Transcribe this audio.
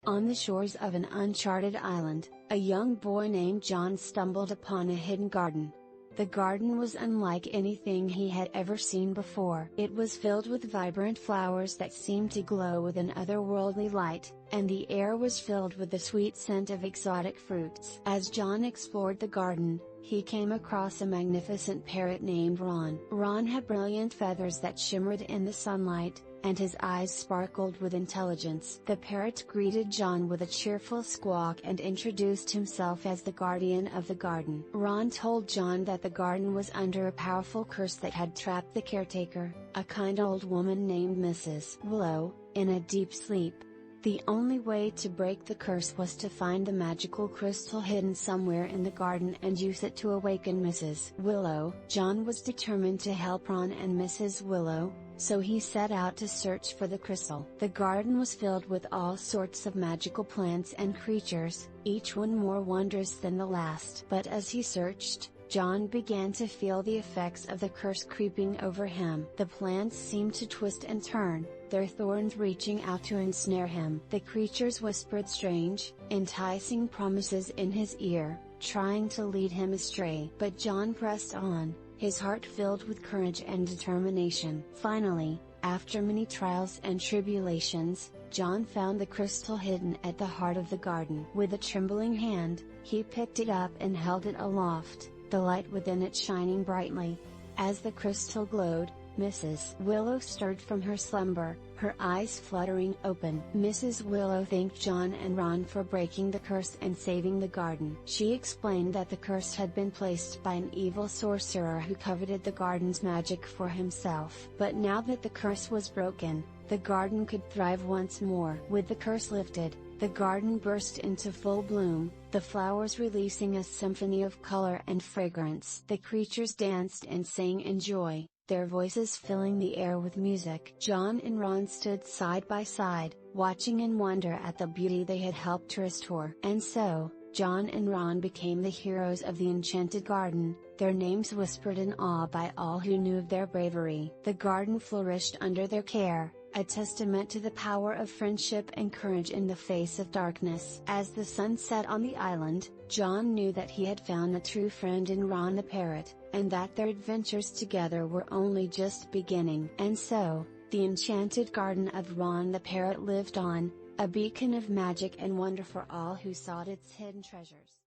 On the shores of an uncharted island, a young boy named John stumbled upon a hidden garden. The garden was unlike anything he had ever seen before. It was filled with vibrant flowers that seemed to glow with an otherworldly light, and the air was filled with the sweet scent of exotic fruits. As John explored the garden, he came across a magnificent parrot named Ron. Ron had brilliant feathers that shimmered in the sunlight, and his eyes sparkled with intelligence. The parrot greeted John with a cheerful squawk and introduced himself as the guardian of the garden. Ron told John that the garden was under a powerful curse that had trapped the caretaker, a kind old woman named Mrs. Willow, in a deep sleep. The only way to break the curse was to find the magical crystal hidden somewhere in the garden and use it to awaken Mrs. Willow. John was determined to help Ron and Mrs. Willow, so he set out to search for the crystal. The garden was filled with all sorts of magical plants and creatures, each one more wondrous than the last. But as he searched, John began to feel the effects of the curse creeping over him. The plants seemed to twist and turn, their thorns reaching out to ensnare him. The creatures whispered strange, enticing promises in his ear, trying to lead him astray. But John pressed on, his heart filled with courage and determination. Finally, after many trials and tribulations, John found the crystal hidden at the heart of the garden. With a trembling hand, he picked it up and held it aloft, the light within it shining brightly. As the crystal glowed, Mrs. Willow stirred from her slumber, her eyes fluttering open. Mrs. Willow thanked John and Ron for breaking the curse and saving the garden. She explained that the curse had been placed by an evil sorcerer who coveted the garden's magic for himself. But now that the curse was broken, the garden could thrive once more. With the curse lifted, the garden burst into full bloom, the flowers releasing a symphony of color and fragrance. The creatures danced and sang in joy, their voices filling the air with music. John and Ron stood side by side, watching in wonder at the beauty they had helped to restore. And so, John and Ron became the heroes of the Enchanted Garden, their names whispered in awe by all who knew of their bravery. The garden flourished under their care, a testament to the power of friendship and courage in the face of darkness. As the sun set on the island, John knew that he had found a true friend in Ron the Parrot, and that their adventures together were only just beginning. And so, the Enchanted Garden of Ron the Parrot lived on, a beacon of magic and wonder for all who sought its hidden treasures.